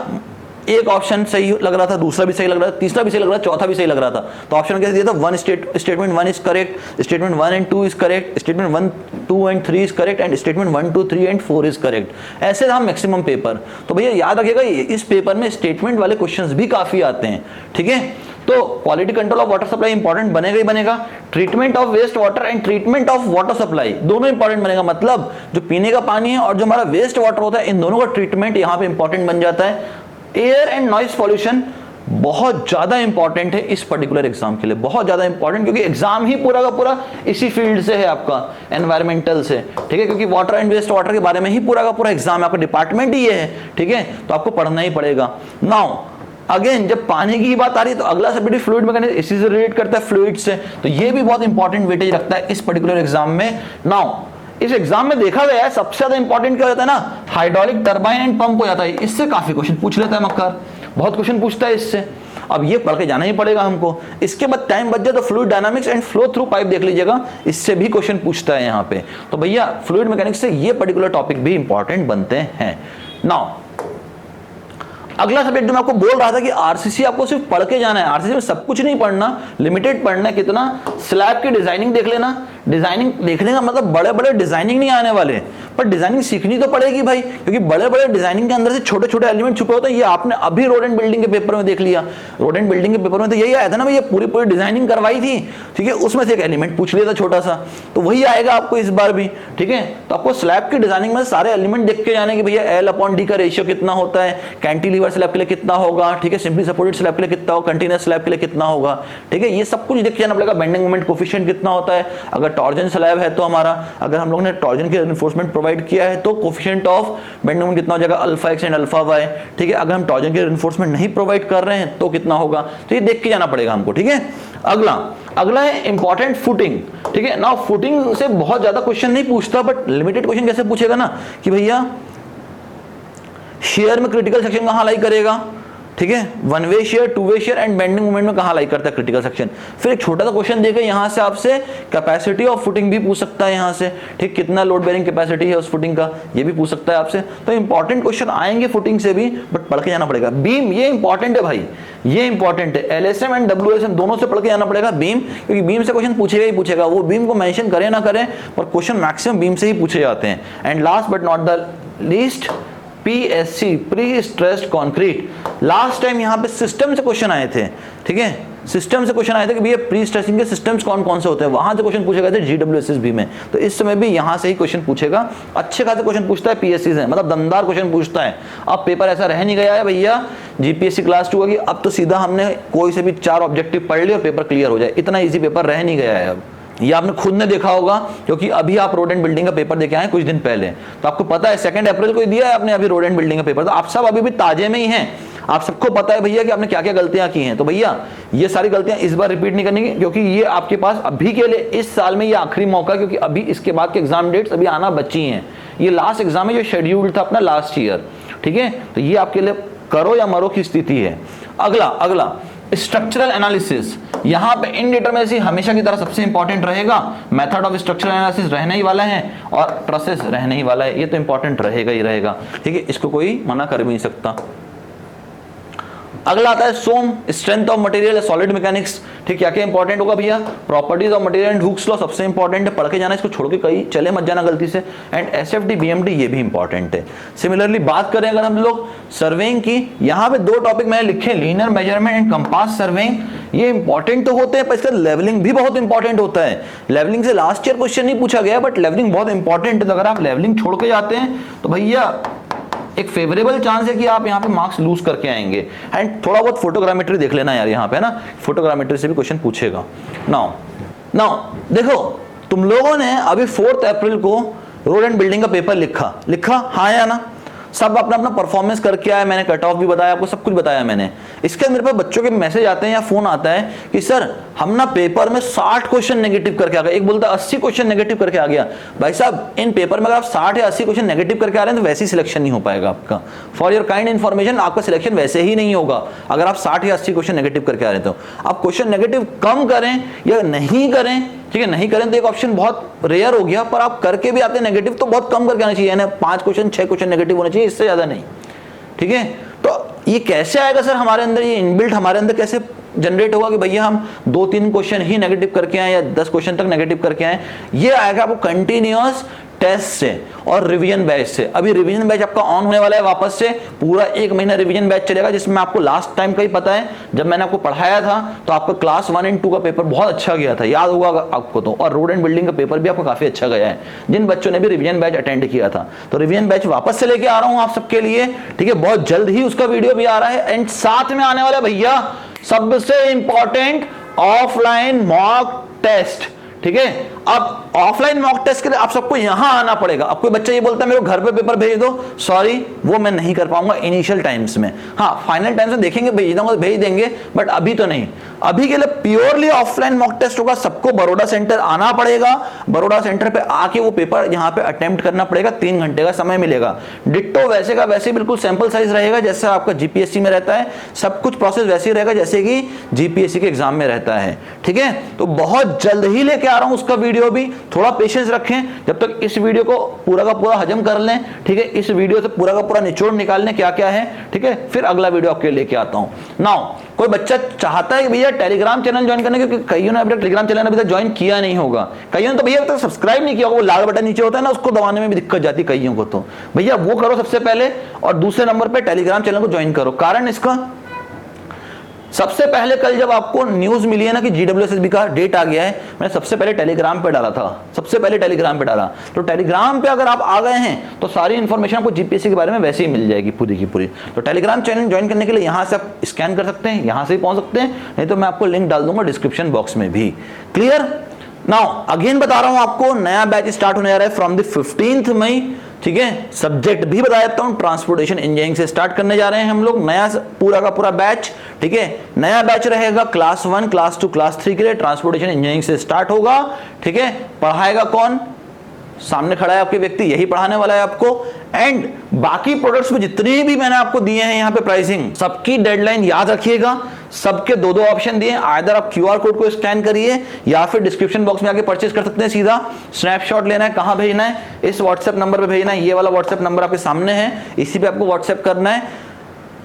एक ऑप्शन सही लग रहा था, दूसरा भी सही लग रहा था, तीसरा भी सही लग रहा था, चौथा भी सही लग रहा था। तो ऑप्शन कैसे दिया था? Statement 1 is correct, statement 1 and 2 is correct, statement 1, 2 and 3 is correct, and statement 1, 2, 3 and 4 is correct. ऐसे था मैक्सिमम पेपर। तो भैया याद रखिएगा इस पेपर में स्टेटमेंट वाले क्वेश्चंस भी काफी आते हैं, ठीक है। तो quality control of water supply important बनेगा ही बनेगा। Treatment of waste water and treatment of water supply दोनों इंपॉर्टेंट बनेगा। मतलब जो पीने का पानी है और जो हमारा वेस्ट वाटर होता है, इन दोनों का ट्रीटमेंट यहाँ पे इंपॉर्टेंट बन जाता है। एयर एंड नॉइज पॉल्यूशन बहुत ज्यादा इंपॉर्टेंट है इस पर्टिकुलर एग्जाम के लिए, बहुत ज्यादा इंपॉर्टेंट, क्योंकि एग्जाम ही पूरा का पूरा इसी फील्ड से है आपका, एनवायरमेंटल से, ठीक है। क्योंकि वाटर एंड वेस्ट वाटर के बारे में ही पूरा का पूरा एग्जाम है, आपका डिपार्टमेंट ही है, ठीक है। तो आपको पढ़ना ही पड़ेगा। नाउ अगेन जब पानी की बात आ रही है, तो अगला सब्जेक्ट फ्लूइड मैकेनिक्स, इसी से रिलेट करता है, फ्लूइड से। तो ये भी बहुत इंपॉर्टेंट वेटेज रखता है इस पर्टिकुलर एग्जाम में। नाउ इस एग्जाम में देखा गया है सबसे ज्यादा इंपॉर्टेंट क्या होता है ना, हाइड्रोलिक टरबाइन एंड पंप हो जाता है। इससे काफी क्वेश्चन पूछ लेता है मक्कार, बहुत क्वेश्चन पूछता है इससे। अब ये पढ़ के जाना ही पड़ेगा हमको। इसके बाद टाइम बच जाए तो fluid dynamics and flow through pipe देख लीजिएगा, इससे भी क्वेश्चन पूछता है यहाँ पे। तो भैया फ्लूइड मैकेनिक्स से ये पर्टिकुलर टॉपिक भी इंपॉर्टेंट बनते हैं। नाउ अगला सब्जेक्ट जो मैं आपको बोल रहा था कि आरसीसी आपको सिर्फ पढ़ के जाना है, आरसीसी में सब कुछ नहीं पढ़ना, लिमिटेड पढ़ना है। कितना? स्लैब की डिजाइनिंग देख लेना। डिजाइनिंग देखने का मतलब बड़े बड़े डिजाइनिंग नहीं आने वाले, पर डिजाइनिंग सीखनी तो पड़ेगी भाई, क्योंकि बड़े बड़े डिजाइनिंग के अंदर से छोटे छोटे एलिमेंट छुपे होते हैं। ये आपने अभी रोड एंड बिल्डिंग के पेपर में देख लिया, रोड एंड बिल्डिंग के पेपर में तो यही आया था ना भाई, ये पूरी पूरी डिजाइनिंग करवाई थी, ठीक है, उसमें से एक एलिमेंट पूछ लिया था छोटा सा, तो वही आएगा आपको इस बार भी, ठीक है। तो आपको स्लैब की डिजाइनिंग में सारे एलिमेंट देख के जाने कि भैया L/D का रेशियो कितना होता है, कैंटिलीवर स्लैब के लिए कितना होगा, ठीक है, सिंपली सपोर्टेड स्लैब के लिए कितना होगा, कंटीन्यूअस स्लैब के लिए कितना होगा, ठीक है, ये सब कुछ देख के जाना पड़ेगा। बेंडिंग मोमेंट कोफिशिएंट कितना होता है, अगर टॉर्जन स्लैब है तो हमारा, अगर हम लोग ने टॉर्जन के रिइंफोर्समेंट प्रोवाइड किया है तो कोफिशिएंट ऑफ बेंडिंग मोमेंट कितना हो जाएगा, alpha x and alpha y, ठीक है। अगर हम टॉर्जन के रिइंफोर्समेंट नहीं प्रोवाइड कर रहे हैं तो कितना होगा, तो ये देख के जाना पड़ेगा हमको, ठीक है। अगला है इंपॉर्टेंट फुटिंग, ठीक है। नाउ फुटिंग से बहुत ज्यादा क्वेश्चन नहीं पूछता, बट लिमिटेड क्वेश्चन कैसे पूछेगा ना कि भैया शेयर में क्रिटिकल सेक्शन कहां लाई करेगा, ठीक है, one way share, two way share and bending moment में कहां लाई करता है क्रिटिकल सेक्शन। फिर एक छोटा सा क्वेश्चन देकर यहां से आपसे कैपेसिटी ऑफ फुटिंग भी पूछ सकता है यहां से, ठीक, कितना लोड बेरिंग कैपेसिटी है उस फुटिंग का, ये भी पूछ सकता है आपसे। तो इंपॉर्टेंट क्वेश्चन आएंगे फुटिंग से भी, बट पढ़ के जाना पड़ेगा। बीम, ये इंपॉर्टेंट है भाई, ये इंपॉर्टेंट है, LSM एंड WSM दोनों से पढ़ के जाना पड़ेगा बीम, क्योंकि बीम से क्वेश्चन पूछेगा ही पूछेगा, वो बीम को मेंशन करे ना करे, पर क्वेश्चन मैक्सिमम बीम से ही पूछे जाते हैं। And last but not the least, PSC, pre stressed concrete. Last time यहाँ पे सिस्टम से क्वेश्चन आए थे, ठीक है, सिस्टम से क्वेश्चन आए थे कि भैया प्री स्ट्रेसिंग के सिस्टम्स कौन कौन से होते हैं, वहां से क्वेश्चन पूछे गए थे GWSSB में। तो इस समय भी यहां से ही क्वेश्चन पूछेगा, अच्छे खासे क्वेश्चन पूछता है PSC से, मतलब दमदार क्वेश्चन पूछता है। अब पेपर ऐसा रह नहीं गया है भैया GPSC क्लास 2 की, अब तो सीधा हमने कोई से भी 4 ऑब्जेक्टिव पढ़ लिए और पेपर क्लियर हो जाए, इतना ईजी पेपर रह नहीं गया है अब। ये आपने खुद ने देखा होगा, क्योंकि अभी आप रोड एंड बिल्डिंग का पेपर देके आए कुछ दिन पहले, तो आपको पता है 2 अप्रैल को ही दिया है आपने अभी रोड एंड बिल्डिंग का पेपर, तो आप सब अभी भी ताजे में ही हैं, आप सबको पता है भैया कि आपने क्या क्या गलतियां की हैं। तो भैया ये सारी गलतियां इस बार रिपीट नहीं करनी है, क्योंकि ये आपके पास अभी के लिए इस साल में ये आखिरी मौका, क्योंकि अभी इसके बाद के एग्जाम डेट्स अभी आना बची हैं। ये लास्ट एग्जाम है जो शेड्यूल्ड था अपना लास्ट ईयर, ठीक है। तो ये आपके लिए करो या मरो की स्थिति है। अगला स्ट्रक्चरल एनालिसिस, यहां पे इनडिटरमिनेसी हमेशा की तरह सबसे इंपॉर्टेंट रहेगा, मेथड ऑफ स्ट्रक्चरल एनालिसिस रहने ही वाला है और ट्रसेस रहने ही वाला है, ये तो इंपॉर्टेंट रहेगा ही रहेगा, ठीक है, इसको कोई मना कर भी नहीं सकता। अगला आता है SOM, strength of material, solid mechanics, ठीक, क्या क्या इंपॉर्टेंट होगा भैया, properties of material and Hooke's law सबसे इंपॉर्टेंट है, पढ़ के जाना, इसको छोड़ के कहीं चले मत जाना गलती से। एंड SFD BMD ये भी इंपॉर्टेंट है। सिमिलरली बात करें अगर हम लोग सर्वेइंग की, यहाँ पे 2 टॉपिक मैंने लिखे, linear measurement and compass surveying, ये इंपॉर्टेंट तो होते हैं पर इसका लेवलिंग भी बहुत इंपॉर्टेंट होता है। लेवलिंग से लास्ट ईयर क्वेश्चन नहीं पूछा गया, बट लेवलिंग बहुत इंपॉर्टेंट है, तो अगर आप लेवलिंग छोड़ के जाते हैं तो भैया एक फेवरेबल चांस है कि आप यहाँ पे मार्क्स लूज करके आएंगे। एंड थोड़ा बहुत फोटोग्रामेट्री देख लेना यार, यहाँ पे ना फोटोग्रामेट्री से भी क्वेश्चन पूछेगा। नाउ देखो, तुम लोगों ने अभी 4 अप्रैल को रोड एंड बिल्डिंग का पेपर लिखा हाँ या ना, सब अपना अपना परफॉर्मेंस करके आया, मैंने कट ऑफ भी बताया आपको, सब कुछ बताया मैंने। इसके मेरे पास बच्चों के मैसेज आते हैं या फोन आता है कि सर हम ना पेपर में 60 क्वेश्चन नेगेटिव करके आ गए, एक बोलता 80 क्वेश्चन नेगेटिव करके आ गया। भाई साहब, इन पेपर में अगर आप 60 या 80 क्वेश्चन नेगेटिव करके आ रहे हैं तो वैसे ही सिलेक्शन नहीं हो पाएगा आपका। फॉर योर काइंड इन्फॉर्मेशन, आपका सिलेक्शन वैसे ही नहीं होगा अगर आप 60 या 80 क्वेश्चन नेगेटिव करके आ रहे हैं। तो आप क्वेश्चन नेगेटिव कम करें या नहीं करें, ठीक है, नहीं करें तो एक ऑप्शन बहुत रेयर हो गया, पर आप करके भी आते नेगेटिव तो बहुत कम करके आना चाहिए, यानी 5 क्वेश्चन 6 क्वेश्चन नेगेटिव होने चाहिए, इससे ज्यादा नहीं, ठीक है। तो ये कैसे आएगा सर हमारे अंदर, ये इनबिल्ट हमारे अंदर कैसे जनरेट होगा कि भैया हम 2-3 क्वेश्चन ही नेगेटिव करके आए या 10 क्वेश्चन तक नेगेटिव करके आए? ये आएगा आपको कंटिन्यूअस टेस्ट से और रिवीजन बैच से। अभी रिवीजन बैच आपका ऑन होने वाला है वापस से, पूरा 1 महीना रिवीजन बैच चलेगा, जिसमें आपको लास्ट टाइम का ही पता है, जब मैंने आपको पढ़ाया था तो आपका क्लास 1 एंड 2 का पेपर बहुत अच्छा गया था, याद होगा आपको तो, और रोड एंड बिल्डिंग का पेपर भी आपको काफी अच्छा गया है जिन बच्चों ने भी रिवीजन बैच अटेंड किया था। तो रिवीजन बैच वापस से लेके आ रहा हूं आप सबके लिए, ठीक है, बहुत जल्द ही उसका वीडियो भी आ रहा है। एंड साथ में आने वाला भैया सबसे इंपॉर्टेंट ऑफलाइन मॉक टेस्ट, ठीक है। अब ऑफलाइन मॉक टेस्ट के लिए आप सबको यहां आना पड़ेगा। अब कोई बच्चा ये बोलता है मेरे को घर पे पेपर भेज दो, सॉरी वो मैं नहीं कर पाऊंगा इनिशियल टाइम्स में, हाँ फाइनल टाइम्स में देखेंगे भेज दूंगा तो भेज देंगे, बट अभी तो नहीं। अभी के लिए प्योरली ऑफलाइन मॉक टेस्ट होगा, सबको बड़ौदा सेंटर आना पड़ेगा, बड़ौदा सेंटर पे आके वो पेपर यहाँ पे अटेम्प्ट करना पड़ेगा, 3 घंटे का समय मिलेगा। डिट्टो वैसे का वैसे बिल्कुल सैंपल साइज रहेगा जैसे आपका जीपीएससी में रहता है, सब कुछ प्रोसेस वैसे ही रहेगा जैसे कि जीपीएससी के एग्जाम में रहता है, ठीक है। तो बहुत जल्द ही लेके आ रहा हूं उसका वीडियो भी, थोड़ा पेशेंस रखें जब तक इस वीडियो को पूरा का पूरा हजम कर लें, ठीक है, इस वीडियो से पूरा का पूरा निचोड़ निकाल लें क्या क्या है, ठीक है, फिर अगला वीडियो आपके लेके आता हूं। नाउ कोई बच्चा चाहता है कि भैया टेलीग्राम चैनल ज्वाइन करने के, कईयों ने अभी तक टेलीग्राम चैनल अभी तक ज्वाइन किया नहीं होगा, कईयों ने तो भैया अभी तक सब्सक्राइब नहीं किया होगा, वो लाल बटन नीचे होता है ना, उसको दबाने में भी दिक्कत जाती है कईयों को, तो भैया वो करो सबसे पहले, और दूसरे नंबर पे टेलीग्राम चैनल को ज्वाइन करो। कारण इसका, सबसे पहले कल जब आपको न्यूज मिली है ना कि GWSSB का डेट आ गया है, मैंने सबसे पहले टेलीग्राम पे डाला था, सबसे पहले टेलीग्राम पे डाला। तो टेलीग्राम पे अगर आप आ गए हैं तो सारी इंफॉर्मेशन आपको GPSC के बारे में वैसे ही मिल जाएगी पूरी की पूरी। तो टेलीग्राम चैनल ज्वाइन करने के लिए यहां से आप स्कैन कर सकते हैं, यहां से ही पहुंच सकते हैं, नहीं तो मैं आपको लिंक डाल दूंगा डिस्क्रिप्शन बॉक्स में भी। क्लियर? नाउ अगेन बता रहा हूं आपको, नया बैच स्टार्ट होने जा रहा है फ्रॉम द 15 मई, ठीक है। सब्जेक्ट भी बता देता हूं, ट्रांसपोर्टेशन इंजीनियरिंग से स्टार्ट करने जा रहे हैं हम लोग नया पूरा का पूरा बैच, ठीक है। नया बैच रहेगा क्लास 1, क्लास 2, क्लास 3 के लिए, ट्रांसपोर्टेशन इंजीनियरिंग से स्टार्ट होगा, ठीक है। पढ़ाएगा कौन? सामने खड़ा है आपके व्यक्ति, यही पढ़ाने वाला है आपको। एंड बाकी प्रोडक्ट्स में जितने भी मैंने आपको दिए हैं यहाँ पे प्राइसिंग, सबकी डेडलाइन याद रखिएगा, सबके दो दो ऑप्शन दिए, आइदर आप QR कोड को स्कैन करिए या फिर डिस्क्रिप्शन बॉक्स में आके परचेज कर सकते हैं सीधा। स्नैपशॉट लेना है, कहाँ भेजना है? इस व्हाट्सएप नंबर पे भेजना है, ये वाला व्हाट्सएप नंबर आपके सामने है, इसी पे आपको व्हाट्सएप करना है।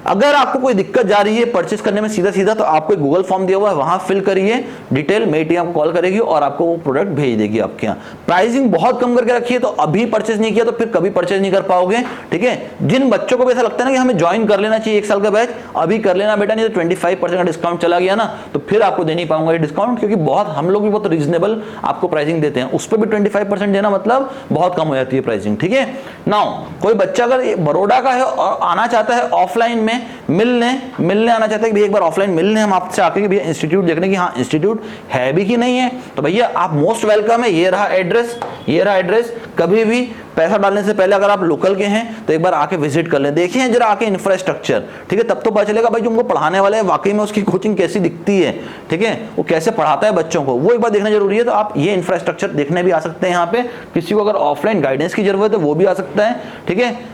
अगर आपको कोई दिक्कत जा रही है परचेस करने में सीधा सीधा, तो आपको गूगल फॉर्म दिया हुआ है, वहां फिल करिए डिटेल, मेरी टीम आपको कॉल करेगी और आपको वो प्रोडक्ट भेज देगी आपके यहाँ। प्राइसिंग बहुत कम करके रखिए, तो अभी परचेस नहीं किया तो फिर कभी परचेस नहीं कर पाओगे, ठीक है। जिन बच्चों को भी ऐसा लगता है ना कि हमें ज्वाइन कर लेना चाहिए 1 साल का बैच, अभी कर लेना बेटा, नहीं तो 25% का डिस्काउंट चला गया ना, तो फिर आपको दे नहीं पाऊंगा ये डिस्काउंट, क्योंकि बहुत हम लोग भी बहुत रीजनेबल आपको प्राइसिंग देते हैं, उस पर भी 25% देना मतलब बहुत कम हो जाती है प्राइसिंग, ठीक है। नाउ कोई बच्चा अगर बड़ौदा का है और आना चाहता है ऑफलाइन में मिलने आना चाहते हैं कि भैया एक बार ऑफलाइन मिलने हम आपसे आके कि भैया इंस्टीट्यूट देखने की, हाँ इंस्टीट्यूट है भी कि नहीं है, तो भैया आप मोस्ट वेलकम है। ये रहा एड्रेस, ये रहा एड्रेस। कभी भी पैसा डालने से पहले अगर आप लोकल के हैं तो एक बार आके विजिट कर लें, देखिए जरा आके इंफ्रास्ट्रक्चर, ठीक है, तब तो पता चलेगा भाई जो उनको पढ़ाने वाले हैं वाकई में उसकी कोचिंग कैसी दिखती है, ठीक है, वो कैसे पढ़ाता है बच्चों को, वो एक बार देखना जरूरी है। तो आप ये इंफ्रास्ट्रक्चर देखने भी आ सकते हैं यहाँ पे, किसी को अगर ऑफलाइन गाइडेंस की जरूरत है वो भी आ सकता है, ठीक है।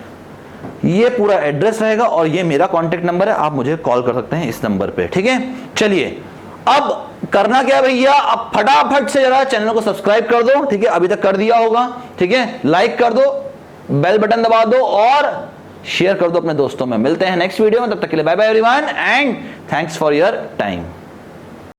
ये पूरा एड्रेस रहेगा और ये मेरा कांटेक्ट नंबर है, आप मुझे कॉल कर सकते हैं इस नंबर पे, ठीक है। चलिए अब करना क्या भैया, अब फटाफट से जरा चैनल को सब्सक्राइब कर दो, ठीक है, अभी तक कर दिया होगा, ठीक है, लाइक कर दो, बेल बटन दबा दो और शेयर कर दो अपने दोस्तों में। मिलते हैं नेक्स्ट वीडियो में, तब तक के लिए bye bye everyone and thanks for your time.